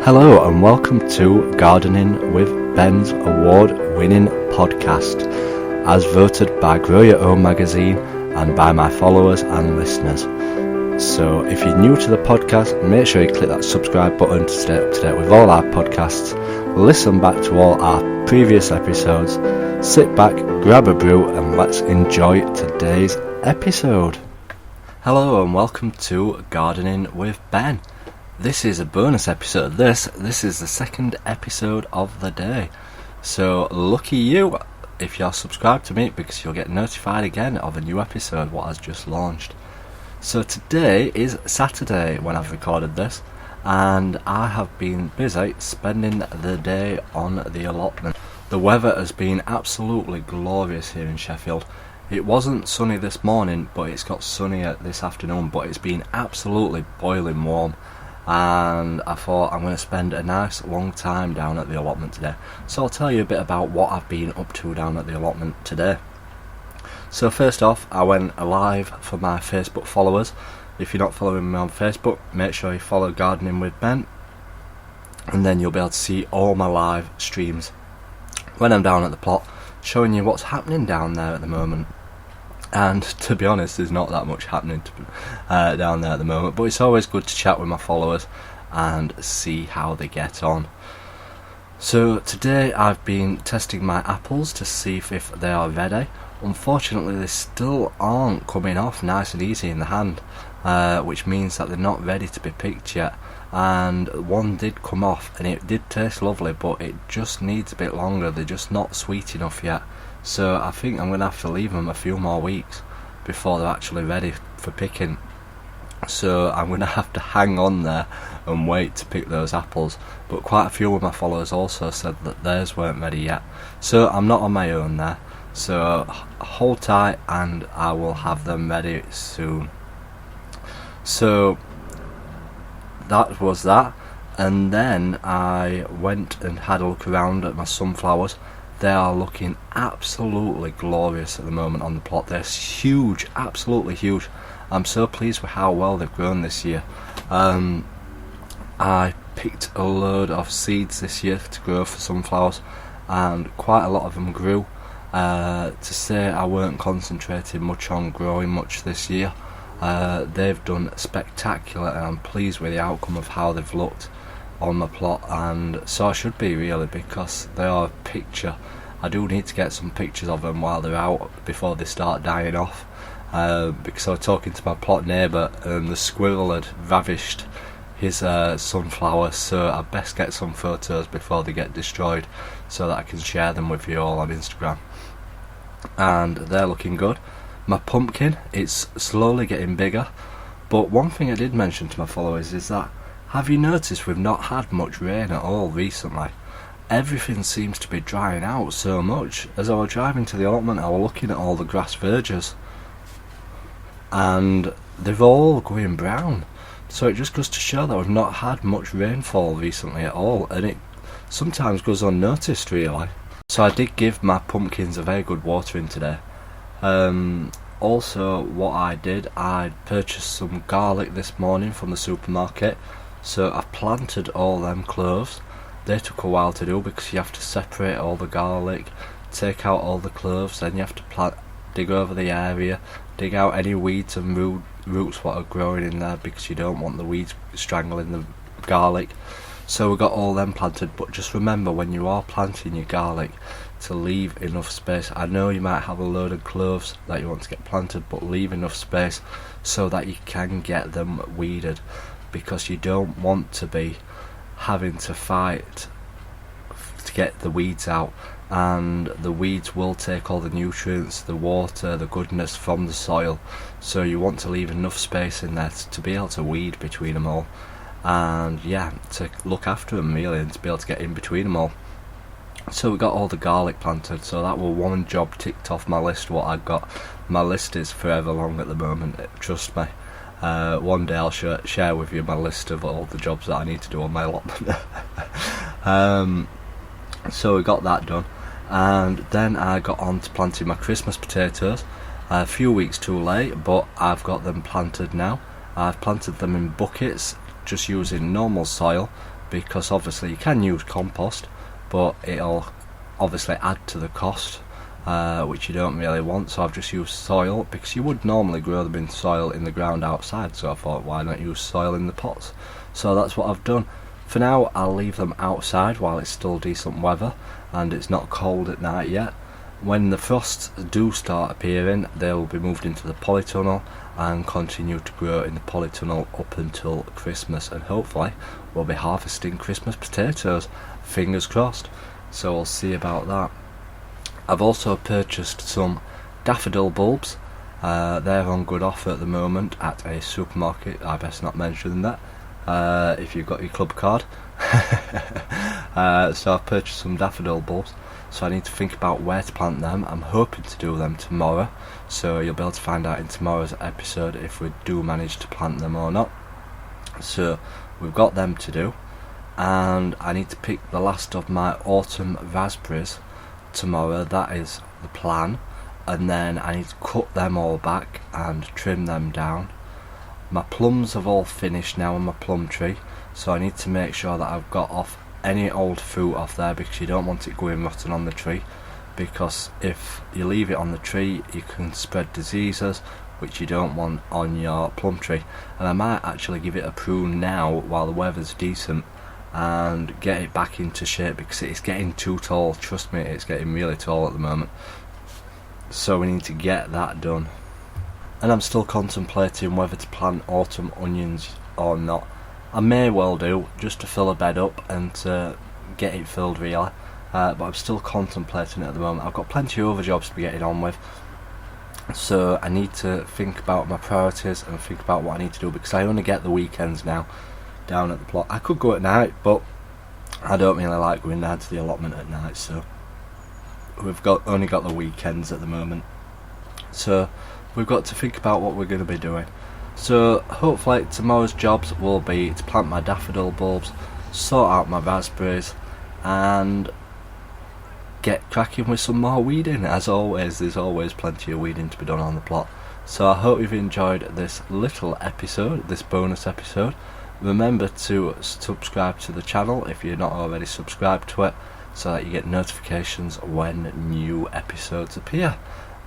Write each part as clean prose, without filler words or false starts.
Hello and welcome to Gardening with Ben's award-winning podcast, as voted by Grow Your Own magazine and by my followers and listeners. So if you're new to the podcast, make sure you click that subscribe button to stay up to date with all our podcasts, listen back to all our previous episodes, sit back, grab a brew and let's enjoy today's episode. Hello and welcome to Gardening with Ben. This is a bonus episode. This is the second episode of the day. So lucky you if you're subscribed to me, because you'll get notified again of a new episode what has just launched. So today is Saturday when I've recorded this, and I have been busy spending the day on the allotment. The weather has been absolutely glorious here in Sheffield. It wasn't sunny this morning, but it's got sunnier this afternoon, but it's been absolutely boiling warm. And I thought I'm going to spend a nice long time down at the allotment today. So I'll tell you a bit about what I've been up to down at the allotment today. So first off, I went live for my Facebook followers. If you're not following me on Facebook, make sure you follow Gardening with Ben, and then you'll be able to see all my live streams when I'm down at the plot, showing you what's happening down there at the moment. And to be honest, there's not that much happening down there at the moment, but it's always good to chat with my followers and see how they get on. So today I've been testing my apples to see if they are ready. Unfortunately, they still aren't coming off nice and easy in the hand, which means that they're not ready to be picked yet. And one did come off and it did taste lovely, but it just needs a bit longer. They're just not sweet enough yet. So I think I'm going to have to leave them a few more weeks before they're actually ready for picking. So I'm going to have to hang on there and wait to pick those apples. But quite a few of my followers also said that theirs weren't ready yet. So I'm not on my own there. So hold tight and I will have them ready soon. So that was that. And then I went and had a look around at my sunflowers. They are looking absolutely glorious at the moment on the plot. They're huge, absolutely huge. I'm so pleased with how well they've grown this year. I picked a load of seeds this year to grow for sunflowers, and quite a lot of them grew. To say I weren't concentrating much on growing much this year, they've done spectacular, and I'm pleased with the outcome of how they've looked on my plot, and so I should be really, because they are a picture. I do need to get some pictures of them while they're out before they start dying off, because I was talking to my plot neighbour and the squirrel had ravished his sunflower, so I best get some photos before they get destroyed so that I can share them with you all on Instagram. And they're looking good. My pumpkin, it's slowly getting bigger, but one thing I did mention to my followers is that, have you noticed we've not had much rain at all recently? Everything seems to be drying out so much. As I was driving to the allotment, I was looking at all the grass verges, and they're all going brown. So it just goes to show that we've not had much rainfall recently at all, and it sometimes goes unnoticed really. So I did give my pumpkins a very good watering today. Also what I did, I purchased some garlic this morning from the supermarket. So I've planted all them cloves. They took a while to do because you have to separate all the garlic, take out all the cloves, then you have to dig over the area, dig out any weeds and roots what are growing in there, because you don't want the weeds strangling the garlic. So we got all them planted, but just remember when you are planting your garlic to leave enough space. I know you might have a load of cloves that you want to get planted, but leave enough space so that you can get them weeded, because you don't want to be having to fight to get the weeds out, and the weeds will take all the nutrients, the water, the goodness from the soil. So you want to leave enough space in there to be able to weed between them all, and yeah, to look after them really, and to be able to get in between them all. So we got all the garlic planted, so that was one job ticked off my list. What I've got, my list is forever long at the moment, trust me. One day I'll share with you my list of all the jobs that I need to do on my allotment. So we got that done, and then I got on to planting my Christmas potatoes. A few weeks too late, but I've got them planted now. I've planted them in buckets, just using normal soil, because obviously you can use compost, but it'll obviously add to the cost, which you don't really want. So I've just used soil, because you would normally grow them in soil in the ground outside, so I thought, why not use soil in the pots? So that's what I've done. For now, I'll leave them outside while it's still decent weather and it's not cold at night yet. When the frosts do start appearing, they will be moved into the polytunnel and continue to grow in the polytunnel up until Christmas, and hopefully we'll be harvesting Christmas potatoes, fingers crossed. So we'll see about that. I've also purchased some daffodil bulbs. They're on good offer at the moment at a supermarket. I best not mention that if you've got your club card. So I've purchased some daffodil bulbs, so I need to think about where to plant them. I'm hoping to do them tomorrow, so you'll be able to find out in tomorrow's episode if we do manage to plant them or not. So we've got them to do, and I need to pick the last of my autumn raspberries tomorrow. That is the plan. And then I need to cut them all back and trim them down. My plums have all finished now on my plum tree, so I need to make sure that I've got off any old fruit off there, because you don't want it going rotten on the tree, because if you leave it on the tree you can spread diseases, which you don't want on your plum tree. And I might actually give it a prune now while the weather's decent and get it back into shape, because it's getting too tall. Trust me, it's getting really tall at the moment, so we need to get that done. And I'm still contemplating whether to plant autumn onions or not. I may well do, just to fill a bed up and to get it filled really, but I'm still contemplating it at the moment. I've got plenty of other jobs to be getting on with, so I need to think about my priorities and think about what I need to do, because I only get the weekends now down at the plot. I could go at night, but I don't really like going down to the allotment at night, so we've only got the weekends at the moment. So we've got to think about what we're going to be doing. So hopefully tomorrow's jobs will be to plant my daffodil bulbs, sort out my raspberries, and get cracking with some more weeding. As always, there's always plenty of weeding to be done on the plot. So I hope you've enjoyed this little episode, this bonus episode. Remember to subscribe to the channel if you're not already subscribed to it, so that you get notifications when new episodes appear.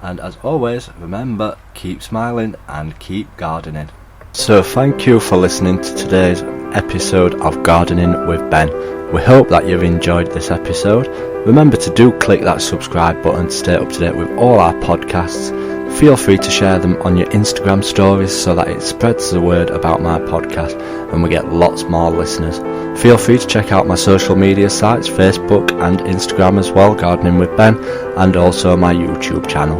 And as always, remember, keep smiling and keep gardening. So thank you for listening to today's episode of Gardening with Ben. We hope that you've enjoyed this episode. Remember to do click that subscribe button to stay up to date with all our podcasts. Feel free to share them on your Instagram stories so that it spreads the word about my podcast and we get lots more listeners. Feel free to check out my social media sites, Facebook and Instagram as well, Gardening with Ben, and also my YouTube channel,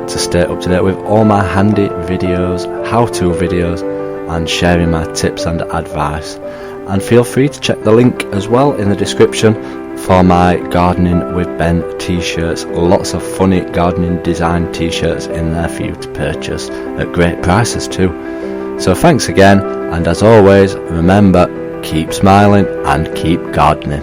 to stay up to date with all my handy videos, how-to videos, and sharing my tips and advice. And feel free to check the link as well in the description for my Gardening with Ben t-shirts. Lots of funny gardening design t-shirts in there for you to purchase at great prices too. So thanks again, and as always, remember, keep smiling and keep gardening.